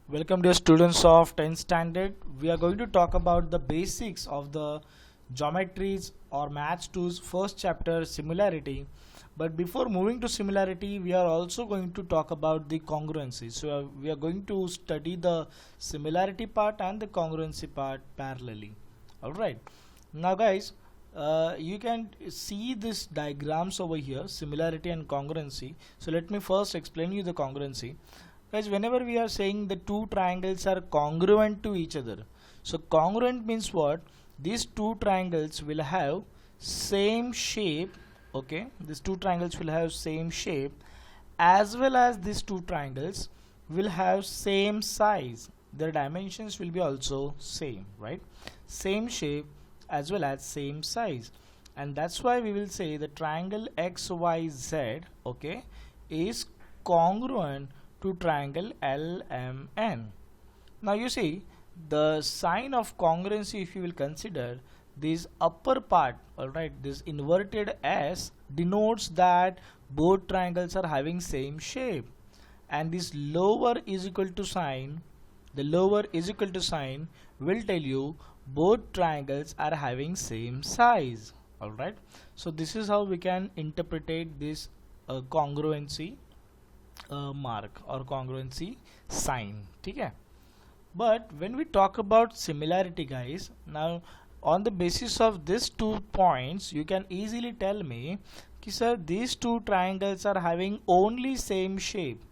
Welcome dear students of 10th standard. We are going to talk about the basics of the geometries or maths 2's first chapter similarity. But before moving to similarity, we are also going to talk about the congruency. So we are going to study the similarity part and the congruency part parallelly. Alright. Now guys, you can see this diagrams over here, similarity and congruency. So let me first explain you the congruency. Guys, whenever we are saying the two triangles are congruent to each other, so congruent means what? These two triangles will have same shape. Okay, these two triangles will have same shape, as well as these two triangles will have same size. Their dimensions will be also same, right? Same shape as well as same size, and that's why we will say the triangle XYZ, okay, is congruent to triangle LMN. Now you see the sign of congruency, if you will consider this upper part, alright, this inverted S denotes that both triangles are having same shape, and this lower is equal to sign, the lower is equal to sign will tell you both triangles are having same size. Alright, so this is how we can interpret this congruency mark or congruency sign. Okay, but when we talk about similarity guys, now on the basis of these 2 points you can easily tell me कि sir these two triangles are having only same shape,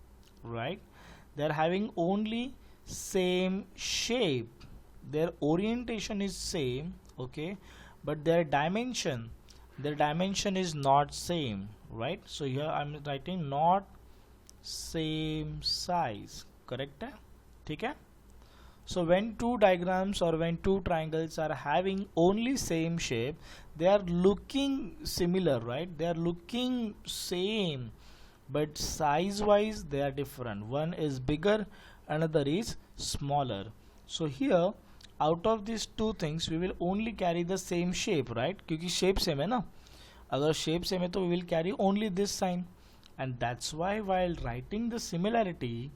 right? They are having only same shape, their orientation is same, okay, but their dimension is not same, right? So here I'm writing not same size, correct है? ठीक है? So when two diagrams or when two triangles are having only same shape, they are looking similar, right? They are looking same, but size wise they are different. One is bigger, another is smaller. So here out of these two things we will only carry the same shape, right? क्योंकि shape same है ना, अगर shape same है तो we will carry only this sign. And that's why while writing the similarity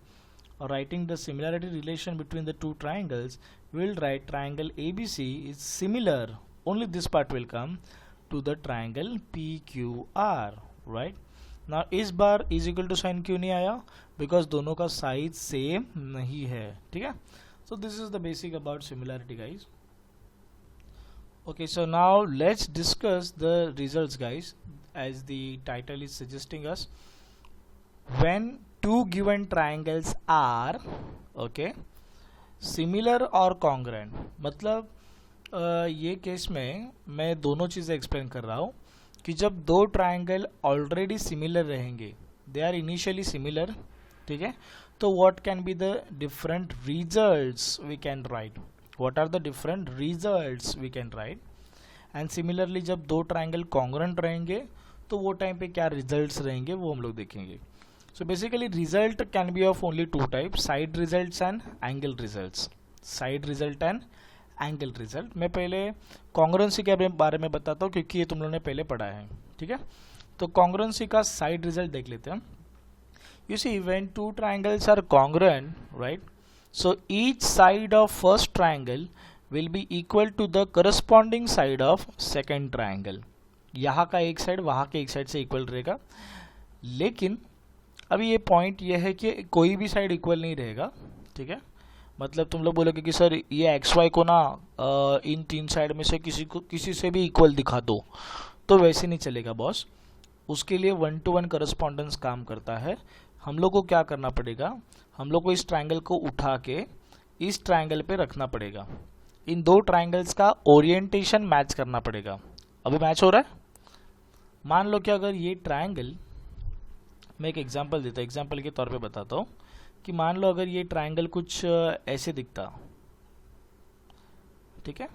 or writing the similarity relation between the two triangles, we will write triangle ABC is similar, only this part will come, to the triangle PQR, right? Now इस बार is equal to sign क्यों नहीं आया? Because दोनों का size same नहीं है, ठीक है? So this is the basic about similarity guys. Okay, so now let's discuss the results guys, as the title is suggesting us. When two given triangles are okay similar or congruent, मतलब ये case में मैं दोनों चीज़ें explain कर रहा हूँ कि जब दो ट्राइंगल ऑलरेडी सिमिलर रहेंगे, दे आर इनिशियली सिमिलर, ठीक है, तो what can be the different results we can write, what are the different results we can write. And similarly जब दो ट्राइंगल कॉन्ग्रुएंट रहेंगे तो वो टाइम पे क्या रिजल्ट्स रहेंगे वो हम लोग देखेंगे. So basically result can be of only two types, side results and angle results. Side result and angle result. मैं पहले congruency के बारे में बताता हूँ क्योंकि ये तुम लोगों ने पहले पढ़ा है, ठीक है. तो congruency का side result देख लेते हैं. You see when two triangles are congruent, right? So each side of first triangle will be equal to the corresponding side of second triangle. यहाँ का एक साइड वहाँ के एक साइड से इक्वल रहेगा, लेकिन अभी ये पॉइंट ये है कि कोई भी साइड इक्वल नहीं रहेगा, ठीक है. मतलब तुम लोग बोलोगे कि सर ये एक्स वाई को ना इन तीन साइड में से किसी से भी इक्वल दिखा दो, तो वैसे नहीं चलेगा बॉस. उसके लिए 1-to-1 करस्पॉन्डेंस काम करता है. हम लोग को क्या करना पड़ेगा, हम लोग को इस ट्राइंगल को उठा के इस ट्राइंगल पे रखना पड़ेगा. इन दो ट्राइंगल्स का ओरिएंटेशन मैच करना पड़ेगा. अभी मैच हो रहा है. मान लो कि अगर ये ट्राइंगल, मैं एक एग्जांपल देता हूँ, एग्जांपल के तौर पे बताता हूँ कि मान लो अगर ये ट्राइंगल कुछ ऐसे दिखता, ठीक है,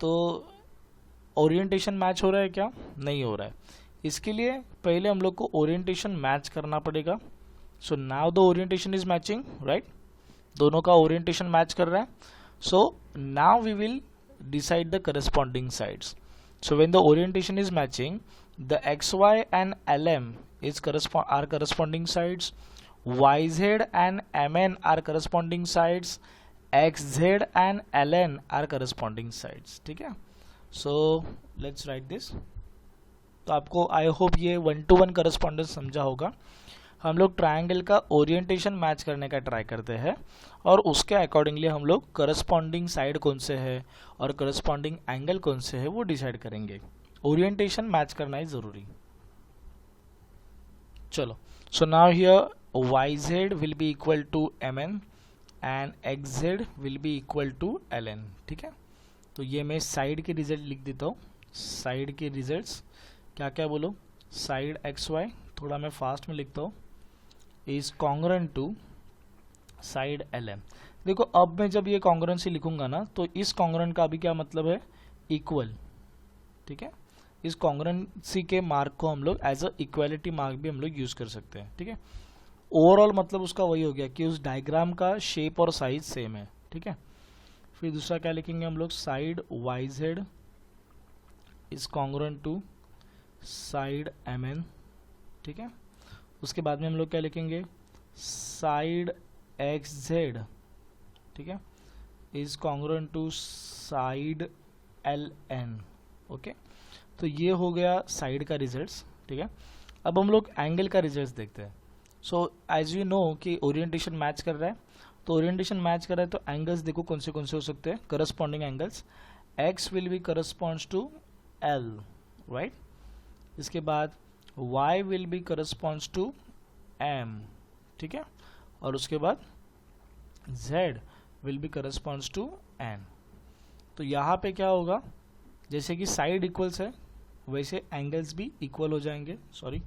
तो ओरिएंटेशन मैच हो रहा है क्या? नहीं हो रहा है. इसके लिए पहले हम लोग को ओरिएंटेशन मैच करना पड़ेगा. So now the orientation is matching, right? दोनों का ओरिएंटेशन मैच कर रहा है. So now we will decide the corresponding sides. So when the orientation is matching, the XY and LM is corresponding sides. YZ and MN are corresponding sides, XZ and LN are corresponding sides. ठीक है, so let's write this. तो आपको I hope ये 1-to-1 correspondence समझा होगा. हम लोग triangle का ओरिएंटेशन मैच करने का ट्राई करते हैं और उसके अकॉर्डिंगली हम लोग करस्पॉन्डिंग साइड कौन से है और करस्पॉन्डिंग एंगल कौन से है वो डिसाइड करेंगे. ओरिएंटेशन मैच करना ही ज़रूरी. चलो, so now here YZ will be equal to MN and XZ will be equal to LN. ठीक है, तो ये मैं साइड के रिजल्ट लिख देता हूँ. साइड के रिजल्ट्स क्या क्या बोलो. साइड XY, थोड़ा मैं फास्ट में लिखता हूँ, is congruent to side LM. देखो अब मैं जब ये कॉन्ग्रुएंसी लिखूंगा ना तो इस कॉन्ग्रुएंट का भी क्या मतलब है, इक्वल. ठीक है, इस कॉन्ग्रुएंसी के मार्क को हम लोग एज अ इक्वालिटी मार्क भी हम लोग यूज कर सकते हैं. ठीक है, ओवरऑल मतलब उसका वही हो गया कि उस डायग्राम का शेप और साइज सेम है. ठीक है, फिर दूसरा क्या लिखेंगे हम लोग, side YZ is congruent to side MN. ठीक है, उसके बाद में हम लोग क्या लिखेंगे, साइड XZ. ठीक है, is congruent to side LN. Okay, तो ये हो गया साइड का रिजल्ट्स. ठीक है, अब हम लोग एंगल का रिजल्ट्स देखते हैं. सो एज यू नो कि ओरिएंटेशन मैच कर रहा है, तो ओरिएंटेशन मैच कर रहा है तो एंगल्स देखो कौन से हो सकते हैं, corresponding angles. X will be corresponds to L, right. इसके बाद Y will be corresponds to M. ठीक है, और उसके बाद Z will be corresponds to N. तो यहाँ पे क्या होगा, जैसे कि साइड इक्वल्स है वैसे एंगल्स भी इक्वल हो जाएंगे. सॉरी,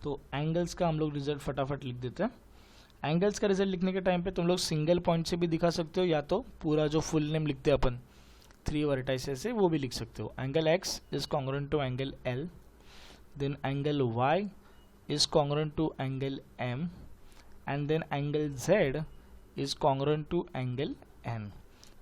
तो एंगल्स का हम लोग रिजल्ट फटाफट लिख देते हैं. एंगल्स का रिजल्ट लिखने के टाइम पे तुम लोग सिंगल पॉइंट से भी दिखा सकते हो या तो पूरा जो फुल नेम लिखते हैं अपन 3 वर्टाइसेस से वो भी लिख सकते हो. Angle X is congruent to angle L, then angle Y is congruent to angle M, and then angle Z is congruent to angle N.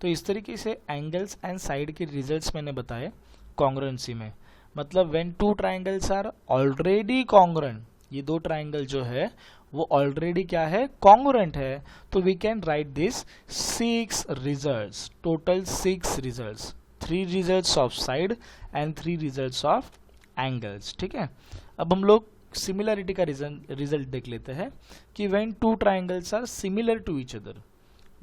तो इस तरीके से एंगल्स एंड साइड के रिजल्ट्स मैंने बताए कॉन्ग्रुएंसी में. मतलब when two triangles are already congruent, ये दो ट्राइंगल जो है वो ऑलरेडी क्या है, कॉन्ग्रुएंट है. तो we can write this 6 results, total 6 results, 3 results of side and 3 results of angles. ठीक है, अब हम लोग सिमिलरिटी का रिजल्ट देख लेते हैं कि when two triangles are similar to each other,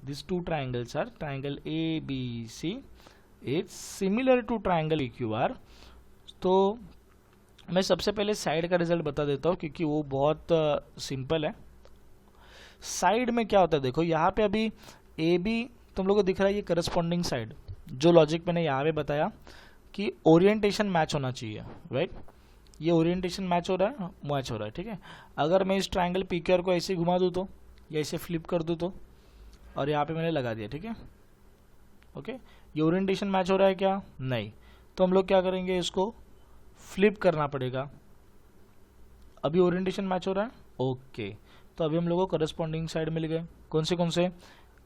this two triangles are triangle ABC is similar to triangle EQR. तो मैं सबसे पहले साइड का रिजल्ट बता देता हूँ क्योंकि वो बहुत सिंपल है. साइड में क्या होता है, देखो यहाँ पे अभी AB तुम लोगों को दिख रहा है, ये करस्पॉन्डिंग साइड. जो लॉजिक मैंने यहाँ पे बताया कि ओरिएंटेशन मैच होना चाहिए, राइट. ये ओरिएंटेशन मैच हो रहा है. ठीक है, अगर मैं इस ट्राइंगल PQR को ऐसे घुमा दूँ तो, या ऐसे फ्लिप कर दूँ तो, और यहाँ पे मैंने लगा दिया. ठीक है, ओके, ये ओरिएंटेशन मैच हो रहा है क्या, नहीं. तो हम लोग क्या करेंगे, इसको फ्लिप करना पड़ेगा. अभी ओरिएंटेशन मैच हो रहा है, ओके. तो अभी हम लोगों को करस्पॉन्डिंग साइड मिल गए. कौन से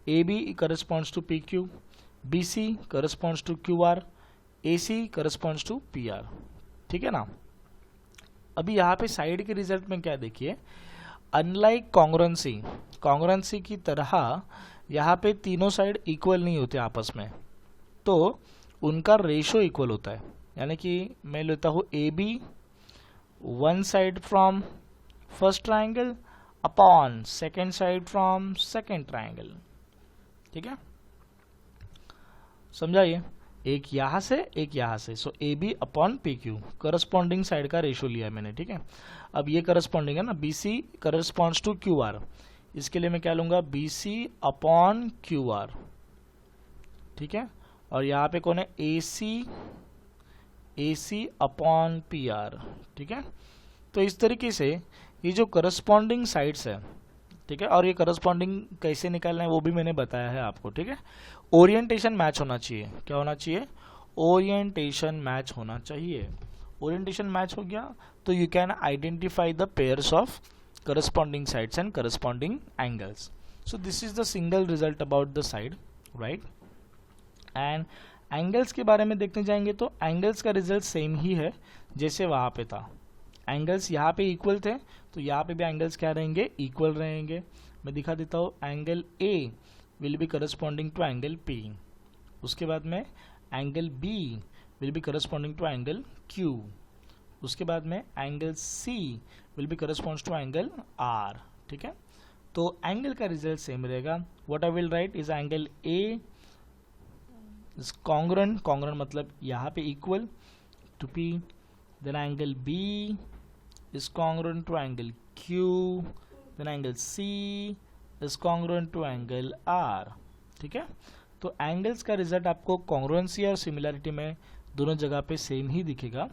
AB corresponds to PQ, BC corresponds to QR, AC corresponds to PR. ठीक है ना. अभी यहाँ पे साइड के रिजल्ट में क्या देखिए, अनलाइक कॉन्ग्रुएंसी की तरह यहाँ पे तीनों साइड इक्वल नहीं होते आपस में, तो उनका रेशो इक्वल होता है. यानी कि मैं लेता हूँ AB one side from first triangle upon second side from second triangle. ठीक है, समझाइए, एक यहाँ से एक यहाँ से. सो AB upon PQ corresponding side का रेशो लिया है मैंने. ठीक है, अब ये करस्पॉन्डिंग है ना, BC करस्पॉन्ड्स टू QR, इसके लिए मैं क्या लूँगा, BC अपॉन QR. ठीक है, और यहाँ पे कौन है, AC अपॉन PR. ठीक है, तो इस तरीके से ये जो करस्पॉन्डिंग साइड्स है, ठीक है, और ये करस्पॉन्डिंग कैसे निकालना है वो भी मैंने बताया है आपको. ठीक है, ओरिएंटेशन मैच होना चाहिए. क्या होना चाहिए, ओरिएंटेशन मैच होना चाहिए. ओरिएंटेशन मैच हो गया तो you can identify the pairs of corresponding sides and corresponding angles. So this is the single result about the side, right. And angles के बारे में देखने जाएंगे तो एंगल्स का रिजल्ट सेम ही है जैसे वहाँ पे था। एंगल्स यहाँ पे इक्वल थे, तो यहाँ पे भी एंगल्स क्या रहेंगे, इक्वल रहेंगे। मैं दिखा देता हूँ, angle A will be corresponding to angle P, उसके बाद में angle B will be corresponding to angle Q, उसके बाद में angle C will be corresponds to angle R. ठीक है, तो एंगल का रिजल्ट सेम रहेगा। What I will write is angle A is congruent, congruent मतलब यहाँ पे equal to P, then angle B is congruent to angle Q, then angle C is congruent to angle R। ठीक है, तो angles का result आपको congruency और similarity में दोनों जगह पे सेम ही दिखेगा,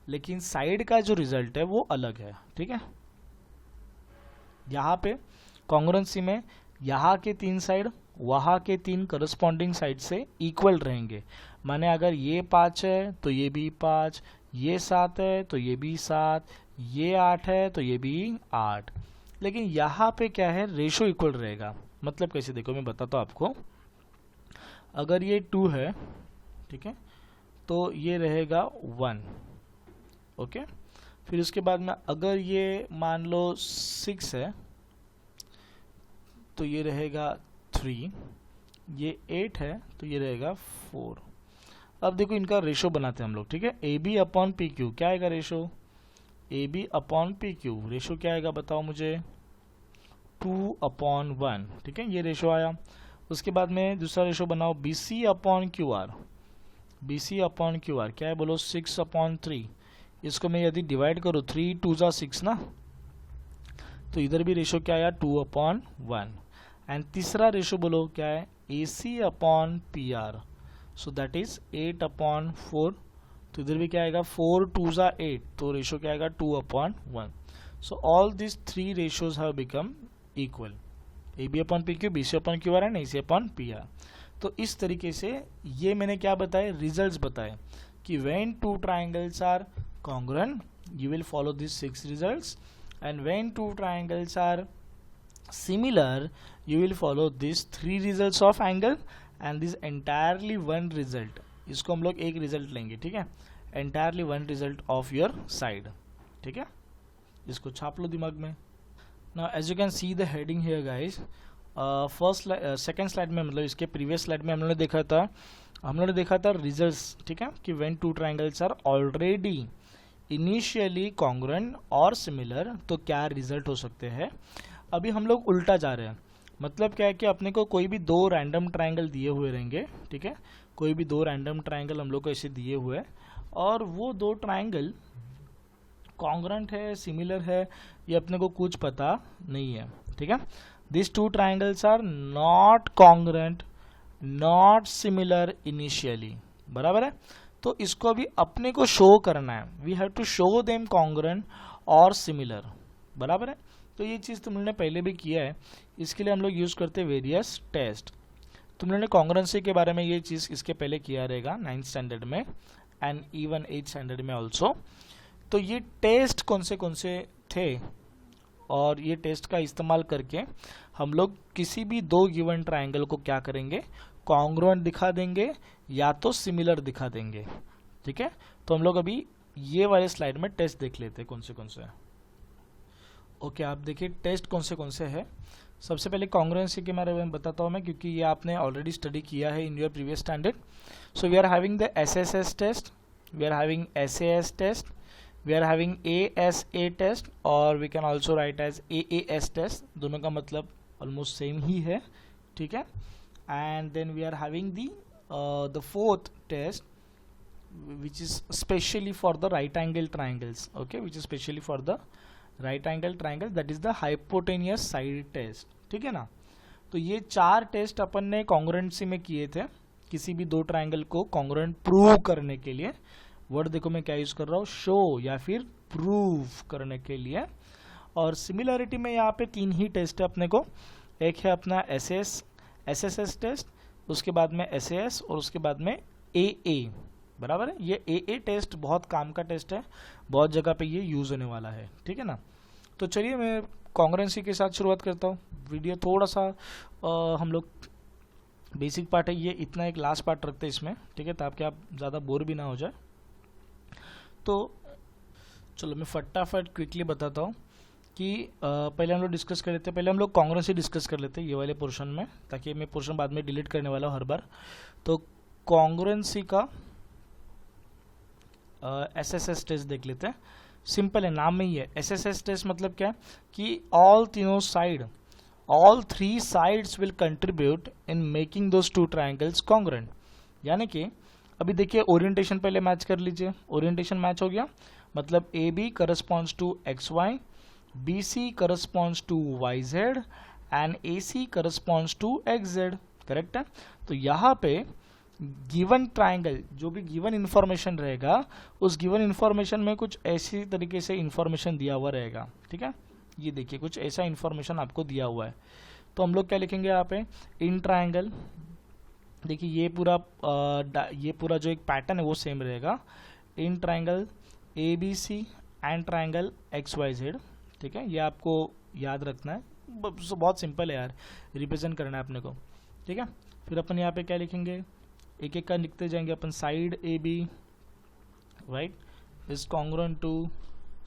लेकिन साइड का जो रिजल्ट है वो अलग है। ठीक है, यहाँ पे कॉन्ग्रुएंसी में यहाँ के 3 साइड वहाँ के 3 करस्पॉन्डिंग साइड से इक्वल रहेंगे। माने अगर ये 5 है तो ये भी 5, ये 7 है तो ये भी 7, ये 8 है तो ये भी 8। लेकिन यहाँ पे क्या है, रेशो इक्वल रहेगा। मतलब कैसे, देखो मैं बताता हूँ आपको। अगर ये 2 है, ठीक है, तो ये रहेगा 1। ओके, फिर उसके बाद में अगर ये मान लो 6 है तो ये रहेगा 3, ये 8 है तो ये रहेगा 4। अब देखो इनका रेशो बनाते हैं हम लोग। ठीक है, A B upon P Q क्या आएगा ratio, A B upon P Q ratio क्या आएगा बताओ मुझे, 2/1। ठीक है, ये रेशो आया। उसके बाद में दूसरा रेशो बनाओ, B C upon Q R, B C upon Q R क्या है बोलो, 6/3। इसको मैं यदि डिवाइड करूँ 3 2 जा 6 ना, तो इधर भी रेशो क्या आया, 2/1। एंड तीसरा रेशो बोलो क्या है, A C upon P R, so that is 8/4। तो इधर भी क्या आएगा, 4 2 जा 8, तो रेशो क्या आएगा 2/1। So all this 3 ratios have become equal, A B upon P Q, B C upon Q R and A C upon P R. तो इस तरीके से ये मैंने क्या बताए, रिजल्ट्स बताए कि when 2 triangles are congruent you will follow these 6 results, and when 2 triangles are similar you will follow these 3 results of angle, and this entirely one result, इसको हम लोग एक रिजल्ट लेंगे। ठीक है, entirely one result of your side। ठीक है, इसको छाप लो दिमाग में। now as you can see the heading here guys, first second slide में, मतलब इसके प्रीवियस स्लाइड में हम लोगों ने देखा था रिजल्ट्स। ठीक है, कि when 2 triangles are already initially congruent और सिमिलर तो क्या रिजल्ट हो सकते हैं। अभी हम लोग उल्टा जा रहे हैं। मतलब क्या है कि अपने को कोई भी 2 रैंडम ट्राइंगल दिए हुए रहेंगे। ठीक है, कोई भी 2 रैंडम ट्राइंगल हम लोग को ऐसे दिए हुए, और वो 2 ट्राइंगल कॉन्ग्रुएंट है सिमिलर है ये अपने को कुछ पता नहीं है। ठीक है, these 2 triangles are not congruent, not similar initially। बराबर है, तो इसको भी अपने को शो करना है, we have to show them congruent और similar। बराबर है, तो ये चीज़ तुम लोगों ने पहले भी किया है। इसके लिए हम लोग यूज़ करते हैं वेरियस टेस्ट। तुम लोगों ने कॉन्ग्रुएंसी के बारे में ये चीज़ इसके पहले किया रहेगा 9th स्टैंडर्ड में एंड इवन 8th स्टैंडर्ड में ऑल्सो। तो ये टेस्ट कौन से थे, और ये टेस्ट का इस्तेमाल करके हम लोग किसी भी 2 गिवन ट्राइंगल को क्या करेंगे, कॉन्ग्रुएंट दिखा देंगे या तो सिमिलर दिखा देंगे। ठीक है, तो हम लोग अभी ये वाले स्लाइड में टेस्ट देख लेते हैं कौन से हैं। ओके, आप देखिए टेस्ट कौन से है। सबसे पहले कॉन्ग्रुएंसी के बारे में बताता हूँ मैं, क्योंकि ये आपने ऑलरेडी स्टडी किया है in your previous standard. So we are having the SSS test, we are having SAS test, we are having ASA test और we can also write as AAS test। दोनों का मतलब almost same ही है। ठीक है, and then we are having the 4th test which is specially for the right angle triangles। okay, which is specially for the right angle triangle, that is the hypotenuse side test। ठीक है ना, तो ये 4 test अपन ने congruency में किए थे किसी भी 2 ट्राइंगल को कॉन्ग्रुएंट प्रूव करने के लिए। वर्ड देखो मैं क्या यूज कर रहा हूँ, शो या फिर प्रूव करने के लिए। और सिमिलरिटी में यहाँ पे 3 ही टेस्ट है अपने को। एक है अपना SSS टेस्ट, उसके बाद में SAS और उसके बाद में AA। बराबर है, ये AA टेस्ट बहुत काम का टेस्ट है, बहुत जगह पे ये यूज होने वाला है। ठीक है ना, तो चलिए मैं कॉन्ग्रुएंसी के साथ शुरुआत करता हूँ। वीडियो थोड़ा सा हम लोग बेसिक पार्ट है ये, इतना एक लास्ट पार्ट रखते हैं इसमें। ठीक है, ताकि आप ज़्यादा बोर भी ना हो जाए। तो चलो मैं फटाफट क्विकली बताता हूँ कि पहले हम लोग डिस्कस कर लेते हैं, पहले हम लोग कॉन्ग्रुएंसी डिस्कस कर लेते हैं ये वाले पोर्शन में, ताकि मैं पोर्शन बाद में डिलीट करने वाला हूँ हर बार। तो कॉन्ग्रुएंसी का एसएसएस टेस्ट देख लेते हैं। सिंपल है, नाम में ही है एसएसएस टेस्ट। मतलब क्या कि all three sides will contribute in making those two triangles congruent. यानी कि अभी देखिए ओरिएंटेशन पहले मैच कर लीजिए, ओरिएंटेशन मैच हो गया, मतलब A B corresponds to X Y, B C corresponds to Y Z and A C corresponds to X Z. Correct है। तो यहाँ पे गिवन ट्राइंगल, जो भी गिवन इन्फॉर्मेशन रहेगा, उस गिवन इन्फॉर्मेशन में कुछ ऐसी तरीके से इन्फॉर्मेशन दिया हुआ रहेगा। ठीक है, ये देखिए कुछ ऐसा इन्फॉर्मेशन आपको दिया हुआ है। तो हम लोग क्या लिखेंगे यहाँ पे, इन ट्राइंगल, देखिए ये पूरा जो एक पैटर्न है वो सेम रहेगा। In triangle A B C and triangle X Y Z. ठीक है, ये आपको याद रखना है, बहुत सिंपल है यार, रिप्रेजेंट करना है अपने को। ठीक है, फिर अपन यहाँ पे क्या लिखेंगे, एक एक का लिखते जाएंगे अपन। Side A B right is congruent to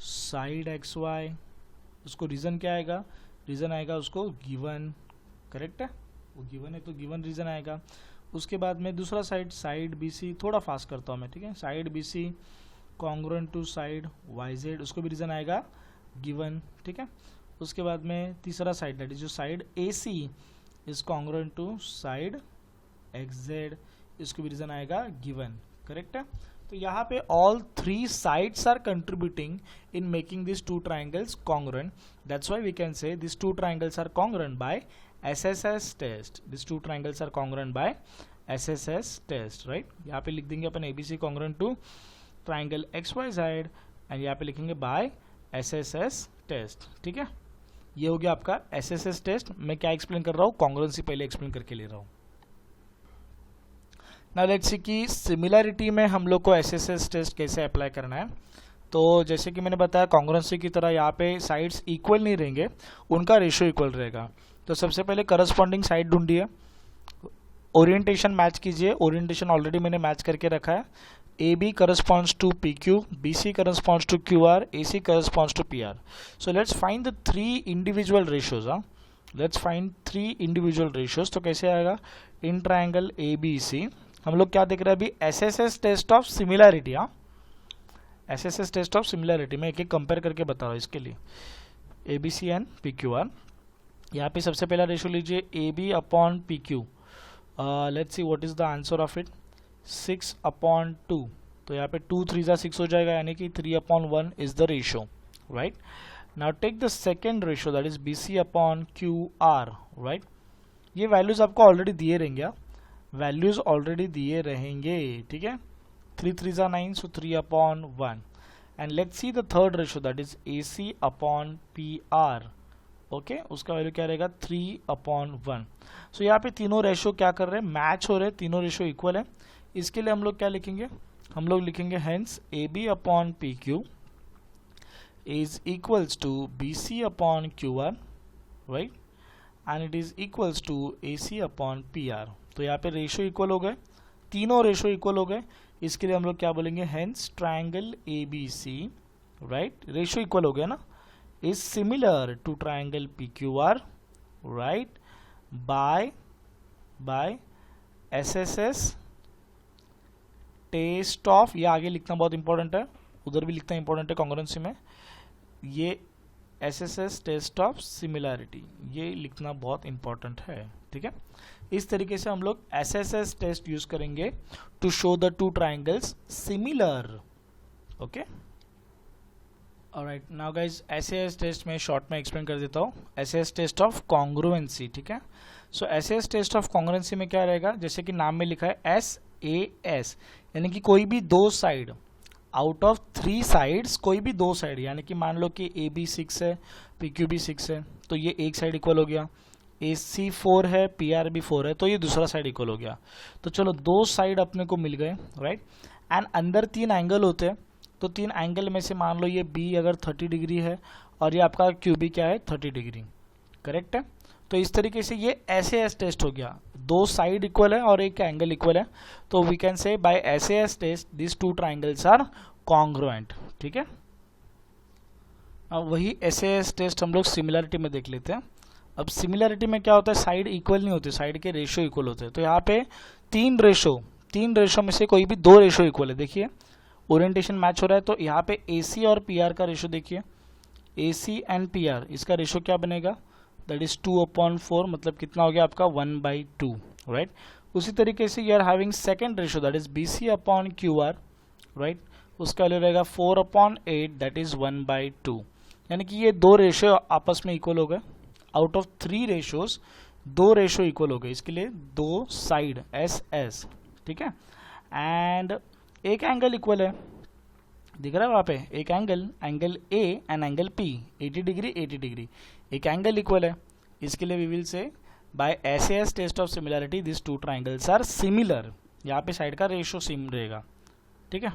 side X Y. उसको रीजन क्या आएगा, रीजन आएगा उसको गिवन। करेक्ट है, वो गिवन है तो गिवन रीजन आएगा। उसके बाद में दूसरा साइड बी सी, थोड़ा फास्ट करता हूँ मैं। ठीक है, side B C congruent to side Y Z, उसको भी रीजन आएगा गिवन। ठीक है, उसके बाद में तीसरा साइड, दैट इज जो side A C is congruent to side X Z, इसको भी रीजन आएगा गिवन। करेक्ट है। तो यहाँ पे all three sides are contributing in making this two triangles congruent. That's why we can say this two triangles are congruent by SSS test. These two triangles are congruent by SSS test, right? यहाँ पे लिख देंगे अपन ABC congruent to triangle XYZ and यहाँ पे लिखेंगे by SSS test. ठीक है, ये हो गया आपका SSS test। मैं क्या एक्सप्लेन कर रहा हूँ, congruency पहले एक्सप्लेन करके ले रहा हूँ। Now let's see कि सिमिलैरिटी में हम लोग को SSS टेस्ट कैसे अप्लाई करना है। तो जैसे कि मैंने बताया, कॉन्ग्रुएंसी की तरह यहाँ पे साइड्स इक्वल नहीं रहेंगे, उनका रेशियो इक्वल रहेगा। तो सबसे पहले करस्पॉन्डिंग साइड ढूंढिए, ओरिएंटेशन मैच कीजिए। ओरिएंटेशन ऑलरेडी मैंने मैच करके रखा है। A B corresponds to P Q, B C corresponds to Q R, A C corresponds to P R. So let's find the three individual ratios. Let's find three individual ratios. तो कैसे आएगा, इन triangle A B सी, हम लोग क्या देख रहे हैं अभी, SSS test of similarity. SSS test of similarity में एक एक कंपेयर करके बता रहा हूँ इसके लिए। A B C and P Q R, यहाँ पे सबसे पहला रेशियो लीजिए A B upon P Q. Let's see what is the answer of it, 6/2। तो यहाँ पे 2 3 6 हो जाएगा, यानी कि 3/1 is the ratio, right. Now take the second ratio, that is B C upon Q R, right. ये values आपको already दिए रहेंगे, वैल्यूज ऑलरेडी दिए रहेंगे। ठीक है, 3 3 9, so 3/1। And let's see the third ratio, that is A C upon P R. Okay, उसका value क्या रहेगा, 3/1। सो यहाँ पे तीनों रेशियो क्या कर रहे हैं, मैच हो रहे हैं, तीनों रेशियो इक्वल है। इसके लिए हम लोग क्या लिखेंगे, हम लोग लिखेंगे hence A B upon P Q is equals to B C upon Q R, right, and it is equals to A C upon P R. तो यहाँ पे रेशियो इक्वल हो गए, तीनों रेशियो इक्वल हो गए। इसके लिए हम लोग क्या बोलेंगे, hence triangle A B C, right, ratio equal हो गया ना, is similar to triangle PQR, right, by SSS test of, ये आगे लिखना बहुत इंपॉर्टेंट है, उधर भी लिखना इंपॉर्टेंट है कॉन्ग्रुएंसी में। ये SSS टेस्ट ऑफ सिमिलैरिटी, ये लिखना बहुत इंपॉर्टेंट है। ठीक है, इस तरीके से हम लोग SSS टेस्ट यूज करेंगे to show the two triangles similar. Okay, alright, now guys SSS test में शॉर्ट में एक्सप्लेन कर देता हूँ। SSS टेस्ट ऑफ कॉन्ग्रुएंसी, ठीक है। सो SSS टेस्ट ऑफ कॉन्ग्रुएंसी में क्या रहेगा, जैसे कि नाम में लिखा है SAS, यानी कि कोई भी दो साइड, आउट ऑफ 3 साइड्स कोई भी दो साइड, यानी कि मान लो कि AB 6 है, PQ भी 6 है, तो ये एक साइड इक्वल हो गया। AC 4 है, PR भी 4 है, तो ये दूसरा साइड इक्वल हो गया। तो चलो दो साइड अपने को मिल गए, राइट। एंड अंदर 3 एंगल होते हैं, तो 3 एंगल में से मान लो ये B अगर 30 डिग्री है और ये आपका QB क्या है 30 डिग्री, करेक्ट है। तो इस तरीके से ये SAS टेस्ट हो गया, दो साइड इक्वल है और एक एंगल इक्वल है, तो we can say by SAS test this two triangles are congruent. ठीक है, वही एस टेस्ट हम लोग सिमिलरिटी में देख लेते हैं। अब सिमिलरिटी में क्या होता है, साइड इक्वल नहीं होती, साइड के रेशो इक्वल होते हैं। तो यहाँ पे तीन रेशो में से कोई भी दो रेशो इक्वल है। देखिए ओरिएंटेशन मैच हो रहा है, तो यहाँ पे AC और PR का रेशो देखिए, AC एंड PR, इसका रेशो क्या बनेगा, दैट इज 2/4, मतलब कितना हो गया आपका 1/2, राइट। उसी तरीके से you are having second ratio that is BC/QR, right, उसका वैल्यू रहेगा 4/8, दैट इज 1/2। यानी कि ये दो रेशो आपस में इक्वल हो गए। Out of 3 ratios 2 ratio equal हो गए, इसके लिए 2 साइड SS, ठीक है। एंड एक एंगल इक्वल है, दिख रहा है वहाँ पे एक angle A and angle P, 80 degree 80 degree, एक एंगल इक्वल है। इसके लिए we will say by SAS test of similarity this two triangles are similar. यहाँ पे साइड का रेशो सेम रहेगा, ठीक है।